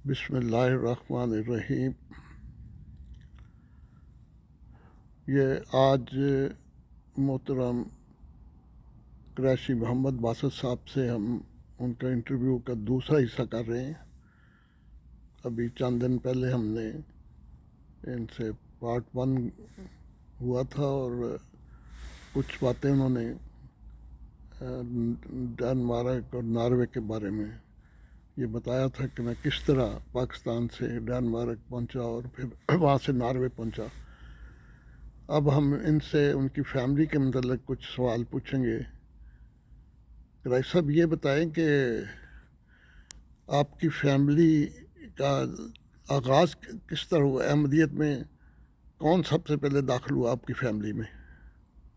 بسم اللہ الرحمن الرحیم۔ یہ آج محترم قریشی محمد باسط صاحب سے ہم ان کا انٹرویو کا دوسرا حصہ کر رہے ہیں۔ ابھی چند دن پہلے ہم نے ان سے پارٹ 1 ہوا تھا اور کچھ باتیں انہوں نے ڈنمارک اور ناروے کے بارے میں یہ بتایا تھا کہ میں کس طرح پاکستان سے ڈنمارک پہنچا اور پھر وہاں سے ناروے پہنچا۔ اب ہم ان سے ان کی فیملی کے متعلق کچھ سوال پوچھیں گے۔ قریشی صاحب یہ بتائیں کہ آپ کی فیملی کا آغاز کس طرح ہوا؟ احمدیت میں کون سب سے پہلے داخل ہوا آپ کی فیملی میں؟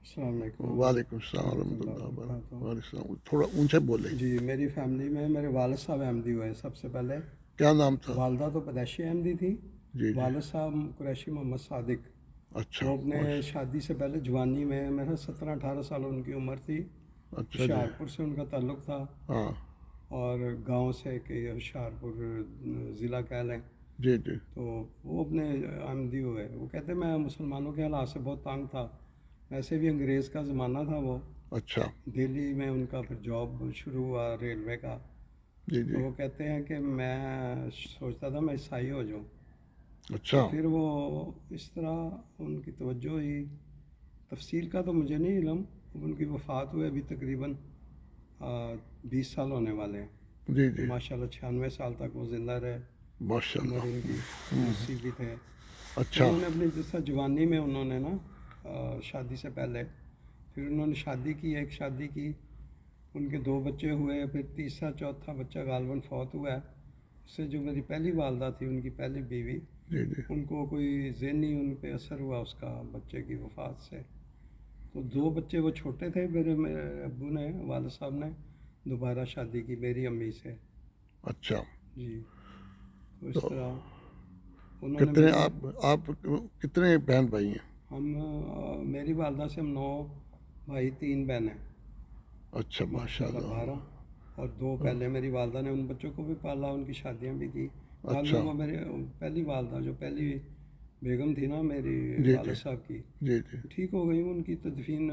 السلام علیکم وعلیکم السلام ورحمۃ اللہ وبرکاتہ۔ وعلیکم السلام، تھوڑا اونچے بولیں۔ جی، میری فیملی میں میرے والد صاحب احمدی ہوئے سب سے پہلے۔ کیا نام تھا؟ والدہ تو پیدائشی احمدی تھی، جی جی، والد صاحب قریشی محمد صادق۔ اچھا، وہ اپنے شادی سے پہلے جوانی میں میرا 17-18 سال ان کی عمر تھی۔ اچھا جی، ہوشیارپور سے ان کا تعلق تھا ہاں اور گاؤں سے کہ ہوشیارپور ضلع کہہ لیں، جی جی، تو وہ اپنے احمدی ہوئے۔ وہ کہتے میں مسلمانوں کے حالات سے بہت تنگ تھا، ویسے بھی انگریز کا زمانہ تھا وہ، اچھا دہلی میں ان کا پھر جاب شروع ہوا ریلوے کا۔ جی تو جی، وہ کہتے ہیں کہ میں سوچتا تھا میں عیسائی ہو جاؤں، اچھا تو پھر وہ اس طرح ان کی توجہ ہوئی۔ تفصیل کا تو مجھے نہیں علم، اب ان کی وفات ہوئے ابھی تقریباً 20 سال ہونے والے ہیں۔ جی جی، ماشاء اللہ 96 سال تک وہ زندہ رہے، ماشاء عمر اللہ، ان کی 80 بھی تھے۔ تو اچھا انہوں نے اپنی جس طرح جوانی میں انہوں نے نا شادی سے پہلے پھر انہوں نے شادی کی، ایک شادی کی، ان کے 2 بچے ہوئے، پھر تیسرا چوتھا بچہ غالباً فوت ہوا ہے۔ اس سے جو میری پہلی والدہ تھی ان کی پہلی بیوی، جی جی، ان کو کوئی ذہنی ان پہ اثر ہوا اس کا بچے کی وفات سے۔ تو 2 بچے وہ چھوٹے تھے، میرے ابو نے والد صاحب نے دوبارہ شادی کی میری امی سے۔ اچھا۔ جی، تو اس تو طرح انہوں نے کتنے میری آپ کتنے بہن بھائی ہیں؟ ہم میری والدہ سے ہم 9 بھائی 3 بہنیں، اچھا ماشاء ماشاء اللہ اللہ، 12، اور 2 پہلے میری والدہ نے ان بچوں کو بھی پالا، ان کی شادیاں بھی کی۔ بعد میں اچھا، وہ میرے پہلی والدہ جو پہلی بیگم تھی نا میری جی جی والد صاحب کی، جی جی، ٹھیک ہو گئی ان کی تدفین،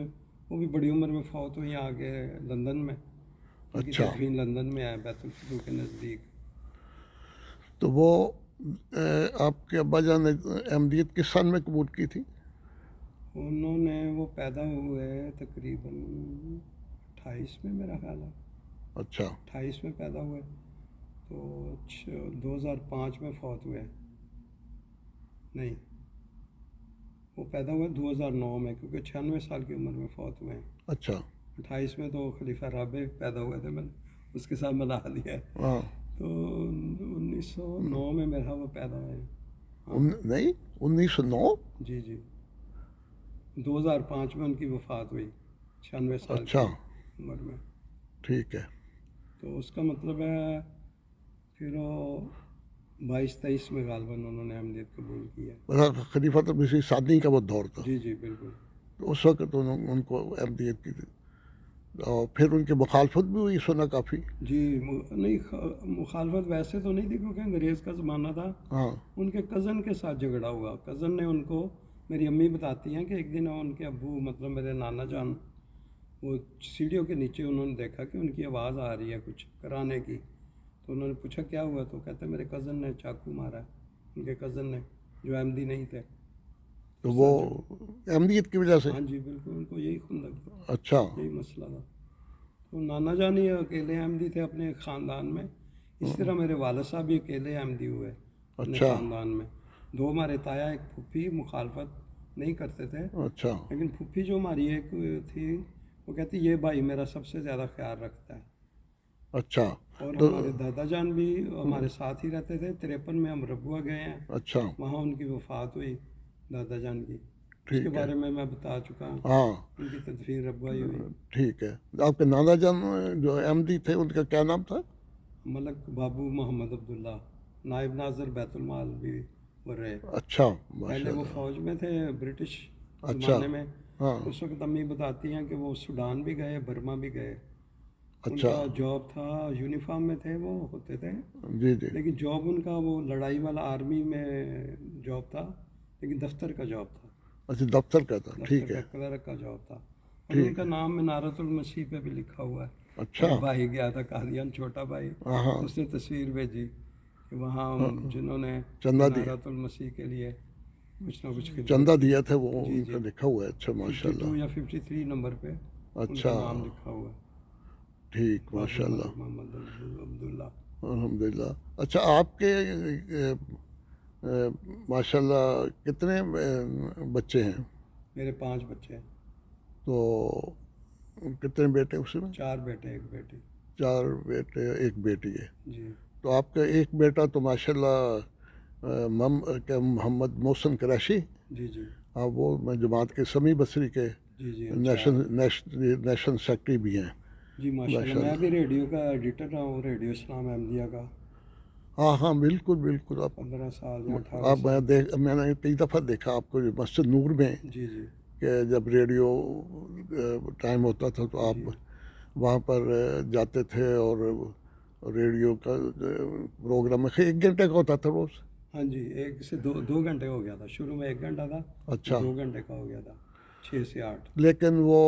وہ بھی بڑی عمر میں فوت ہوئی آگے لندن میں، ان کی اچھا۔ تدفین لندن میں ہے بیت الفتوح کے نزدیک۔ تو وہ آپ کے ابا جان نے احمدیت کس سن میں قبول کی تھی؟ انہوں نے وہ پیدا ہوئے تقریباً 28 میں میرا خیال ہے، اچھا 28 میں پیدا ہوئے تو 2005 میں فوت ہوئے، نہیں وہ پیدا ہوئے 2009 میں، کیونکہ 96 سال کی عمر میں فوت ہوئے ہیں۔ اچھا، 28 میں تو خلیفہ رابع پیدا ہوئے تھے، میں نے اس کے ساتھ ملا دیا ہے، ہاں، تو 1909 میں میرا وہ پیدا ہوئے ہیں۔ ہاں نہیں 1909؟ جی جی، 2005 میں ان کی وفات ہوئی 96 سال اچھا کی عمر میں۔ ٹھیک ہے، تو اس کا مطلب ہے پھر وہ 22-23 میں غالباً انہوں نے احمدیت قبول کی ہے۔ بس خلیفہ تو اسی ثانی کا وہ دور تھا، جی جی بالکل۔ تو اس وقت ان کو احمدیت کی تھی، اور پھر ان کی مخالفت بھی ہوئی سنا کافی۔ جی نہیں مخالفت ویسے تو نہیں تھی کیونکہ انگریز کا زمانہ تھا، ہاں ان کے کزن کے ساتھ جھگڑا ہوا، کزن نے ان کو، میری امی بتاتی ہیں کہ ایک دن ان کے ابو مطلب میرے نانا جان وہ سیڑھیوں کے نیچے انہوں نے دیکھا کہ ان کی آواز آ رہی ہے کچھ کرانے کی، تو انہوں نے پوچھا کیا ہوا، تو کہتے میرے کزن نے چاقو مارا ہے، ان کے کزن نے جو احمدی نہیں تھے، تو اس وہ ساتھ احمدیت کی وجہ سے؟ ہاں جی بالکل، ان کو یہی خندق تھا، اچھا یہی مسئلہ تھا۔ تو نانا جان ہی اکیلے احمدی تھے اپنے خاندان میں، اسی طرح میرے والد صاحب بھی اکیلے احمدی ہوئے اپنے اچھا خاندان میں۔ 2 ہمارے تایا ایک پھوپھی مخالفت نہیں کرتے تھے، اچھا لیکن پھوپھی جو ہماری ایک تھی وہ کہتی یہ بھائی میرا سب سے زیادہ خیال رکھتا ہے، اچھا اور تو ہمارے دادا جان بھی ہمارے ساتھ ہی رہتے تھے۔ 53 میں ہم ربوہ گئے ہیں، اچھا وہاں ان کی وفات ہوئی دادا جان کی، اس کے ٹھیک ہے، بارے میں بتا چکا ہوں، ہاں ان کی تدفین ربوہ ہی ہوئی۔ ٹھیک ہے۔ آپ کے نانا جان جو احمدی تھے ان کا کیا نام تھا؟ ملک بابو محمد عبداللہ، نائب ناظر بیت المال بھی وہ رہے۔ اچھا پہلے ماشاء وہ اللہ، فوج میں تھے برٹش اچھا زمانے میں، ہاں اس وقت امی بتاتی ہیں کہ وہ سوڈان بھی گئے، برما بھی گئے، ان اچھا کا جاب تھا، یونیفارم میں تھے وہ ہوتے تھے، جی جی لیکن جاب ان کا وہ لڑائی والا آرمی میں جاب تھا، لیکن دفتر کا جاب تھا، اچھا دفتر کا تھا دفتر ٹھیک ہے کا کلرک کا جاب تھا۔ اور ان ٹھیک کا ہے نام منارت المسیح پہ بھی لکھا ہوا ہے۔ اچھا میرا بھائی گیا تھا قادیان، چھوٹا بھائی، ہاں ہاں اس نے تصویر بھیجی کہ وہاں جنہوں نے چندہ دیا منارت المسیح کے لیے کچھ نہ کچھ خدمت چندہ کی۔ دیا تھا وہ جی ان جی، کا لکھا ہوا ہے اچھا ماشاء 52 اللہ یا 53 نمبر پہ ان کا اچھا نام لکھا ہوا ہے، ٹھیک بابو ماشاء اللہ ملک محمد عبداللہ۔ الحمد للہ اچھا آپ کے ماشاء اللہ کتنے بچے ہیں میرے 5 بچے ہیں، تو کتنے بیٹے اس میں 4 بیٹے 1 بیٹی۔ 4 بیٹے 1 بیٹی ہے جی تو آپ کا ایک بیٹا تو ماشاء اللہ محمد محسن قریشی جی جی آپ وہ میں جماعت کے سمیع بصری کے جی جی نیشنل سیکرٹری بھی ہیں جی ماشاء اللہ، میں بھی ریڈیو کا ایڈیٹر رہا ہوں، ریڈیو اسلام احمدیہ کا ہاں ہاں بالکل بالکل 15 سال یا 18 آپ سال۔ میں نے کئی دفعہ دیکھا آپ کو مسجد نور میں جی جی کہ جب ریڈیو ٹائم ہوتا تھا تو آپ جی وہاں پر جاتے تھے اور ریڈیو کا پروگرام 1 گھنٹے کا ہوتا تھا روز ہاں جی، 1 سے 2 گھنٹے ہو گیا تھا، شروع میں 1 گھنٹہ تھا، اچھا 2 گھنٹے کا ہو گیا تھا، 6 سے 8۔ لیکن وہ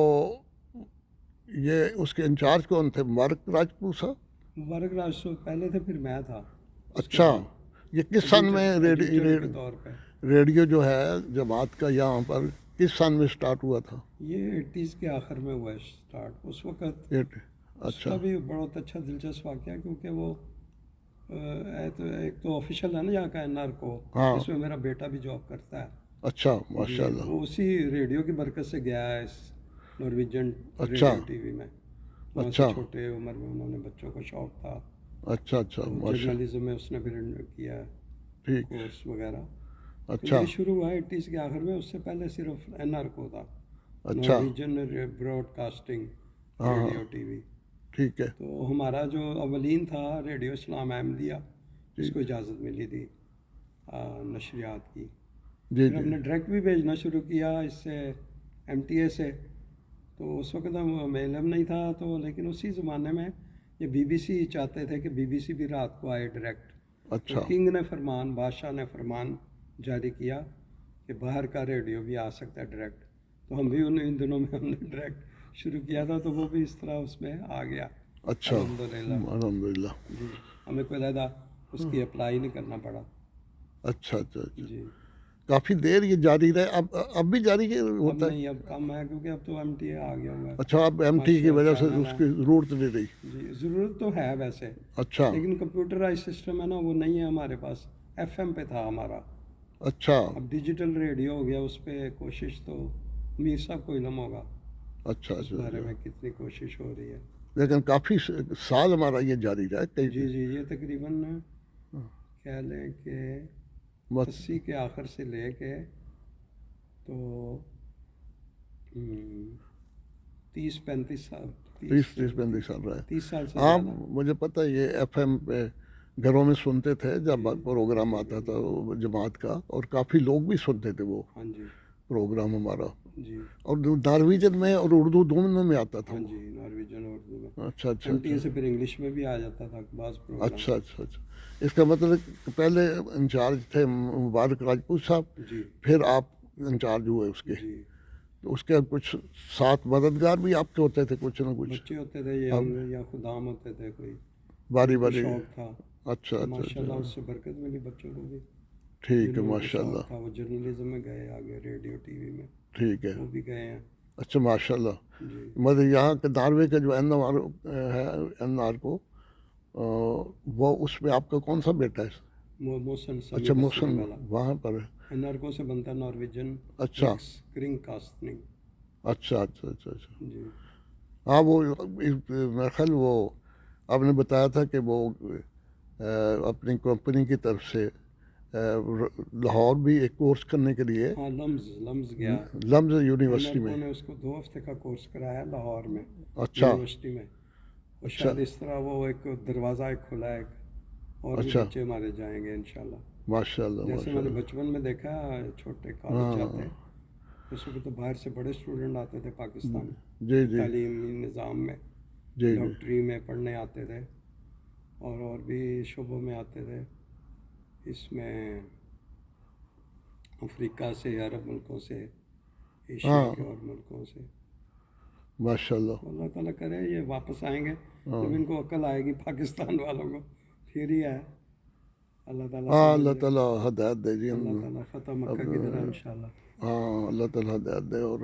یہ اس کے انچارج کون تھے مبارک راجپوت صاحب مبارک راج تو پہلے تھے، پھر میں تھا اس کے اچھا بعد یہ کس سن میں ایڈیٹر کے طور پہ۔ ریڈیو جو ہے جماعت کا یہاں پر کس سن میں سٹارٹ ہوا تھا یہ 80s کے آخر میں ہوا ہے اسٹارٹ، اس وقت اس اچھا کا بھی بہت اچھا دلچسپ واقعہ، کیونکہ وہ ایک تو آفیشل ہے نا یہاں کا NR کو، ہاں جس میں میرا بیٹا بھی جاب کرتا ہے۔ اچھا جی ماشاء اللہ وہ اسی ریڈیو کی برکت سے گیا ہے اس نارویجن اچھا ریڈیو ٹی وی میں، وہاں سے اچھا چھوٹے عمر میں انہوں نے بچوں کو شوق تھا اچھا اچھا تو ماشاء جرنلزم میں اس نے پھر کیا ٹھیک کورس وغیرہ۔ تو اچھا یہ شروع ہوا 80s کے آخر میں، اس سے پہلے صرف NR کو تھا، اچھا نارویجن براڈ کاسٹنگ ہاں ہاں ریڈیو ٹی وی۔ ٹھیک ہے تو ہمارا جو اولین تھا ریڈیو اسلام احمدیہ، جس ٹھیک کو اجازت ملی تھی نشریات کی، جی پھر جی ہم نے ڈائریکٹ بھی بھیجنا شروع کیا اس سے MTA سے، تو اس وقت ہم علم نہیں تھا تو، لیکن اسی زمانے میں یہ BBC چاہتے تھے کہ BBC بھی رات کو آئے ڈائریکٹ، تو اچھا کنگ نے فرمان، بادشاہ نے فرمان جاری کیا کہ باہر کا ریڈیو بھی آ سکتا ہے ڈائریکٹ، تو ہم بھی ان دنوں میں ہم نے ڈائریکٹ شروع کیا تھا، تو وہ بھی اس طرح اس میں آ گیا اچھا الحمدللہ۔ الحمد للہ جی ہمیں کوئی علیحدہ اس کی اپلائی نہیں کرنا پڑا۔ اچھا اچھا اچھا جی کافی دیر یہ جاری رہے اب بھی جاری اب ہوتا ہے نہیں، اب کم ہے کیونکہ اب تو MTA آ گیا ہوا ہے، اچھا اب MT کی وجہ سے چینل اس ہے۔ کی ضرورت نہیں رہی جی ضرورت تو ہے ویسے، اچھا لیکن کمپیوٹرائز سسٹم ہے نا، وہ نہیں ہے ہمارے پاس، FM پہ تھا ہمارا، اچھا اب ڈیجیٹل ریڈیو ہو گیا، اس پہ کوشش تو میر صاحب کو علم ہوگا اچھا اس اچھا بارے اچھا میں کتنی کوشش ہو رہی ہے۔ لیکن کافی سال ہمارا یہ جاری رہا کئی جی جی یہ تقریباً کہہ لیں کہ بس 80 کے آخر سے لے کے تو 30-35 سال، 30-35 سال رہا ہے 30 سال سے ہاں زیادہ۔ مجھے پتہ ہے یہ FM پہ گھروں میں سنتے تھے جب پروگرام آتا تھا جماعت کا اور کافی لوگ بھی سنتے تھے وہ ہاں جی پروگرام ہمارا جی اور نارویجن میں اور اردو دونوں میں آتا تھا ہاں وہ جی نارویجن اور اردو میں، اچھا اچھا MTA اچھا سے پھر انگلش میں بھی آ جاتا تھا بعض پروگرام۔ اچھا اچھا اچھا اس کا مطلب کہ پہلے انچارج تھے مبارک راجپوت صاحب جی پھر آپ انچارج ہوئے اس کے جی تو اس کے کچھ ساتھ مددگار بھی آپ کے ہوتے تھے کچھ نہ کچھ بچے ہوتے تھے اب یا خدام ہوتے تھے کوئی، باری جن کو باری شوق تھا، اچھا تو اچھا ماشاء اللہ اس اچھا سے برکت ملی بچوں کو بھی، ٹھیک ہے جنہوں کو ماشاء اللہ شوق تھا وہ جرنلزم میں گئے آگے، ریڈیو ٹی وی میں ٹھیک ہے وہ بھی گئے ہیں۔ اچھا ماشاء اللہ جی مطلب یہاں کے ناروے کا جو NR ہے NR کو وہ اس میں آپ کا کون سا بیٹا ہے محسن سمیع اچھا بصری محسن والا، وہاں پر ہے NR سے بنتا ہے نارویجن اچھا کرنگ کاسٹنگ۔ اچھا اچھا اچھا اچھا جی ہاں وہ میرا خیال وہ آپ نے بتایا تھا کہ وہ اپنی کمپنی کی طرف سے لاہور بھی ایک کورس کرنے کے لیے ہاں لمز گیا، لمز یونیورسٹی NR میں نے اس کو 2 ہفتے کا کورس کرایا لاہور میں اچھا یونیورسٹی میں، اور اچھا شاید اس طرح وہ ایک دروازہ ایک کھلا ہے، اور بھی اچھا بچے ہمارے جائیں گے انشاءاللہ۔ ماشاء اللہ جیسے ماشاء میں نے اللہ بچپن میں دیکھا چھوٹے کالج ہاں جاتے، اس وقت تو باہر سے بڑے اسٹوڈنٹ آتے تھے پاکستان جی جی تعلیمی نظام میں، جی جی ڈاکٹری میں پڑھنے آتے تھے اور بھی شعبوں میں آتے تھے. اس میں افریقہ سے، عرب ملکوں سے، ایشیا ہاں کے اور ملکوں سے. ماشاء اللہ. اللہ تعالیٰ کرے یہ واپس آئیں گے. ہاں جب ان کو عقل آئے گی پاکستان والوں کو پھر ہی ہے. اللہ تعالیٰ ہاں سمجھ اللہ دے. تعالیٰ ہدایت دے جی اللہ ہم. تعالیٰ فتح مکہ اب کی طرح انشاءاللہ. ہاں اللہ تعالیٰ ہدایت دے اور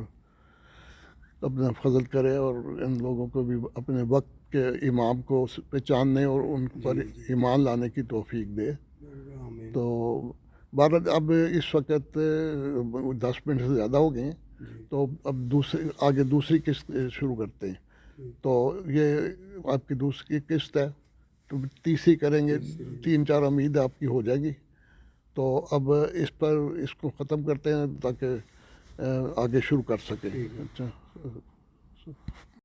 اپنا فضل کرے اور ان لوگوں کو بھی اپنے وقت کے امام کو پہچاننے اور ان پر جی ایمان لانے کی توفیق دے. آمین. تو بھارت اب اس وقت 10 منٹ سے زیادہ ہو گئے ہیں، جی تو اب آگے دوسری قسط شروع کرتے ہیں. ٹھیک. تو یہ آپ کی دوسری قسط ہے، تو تیسری کریں گے. تیسری. 3-4 امید آپ کی ہو جائے گی. تو اب اس کو ختم کرتے ہیں تاکہ آگے شروع کر سکیں. ٹھیک ہے. اچھا.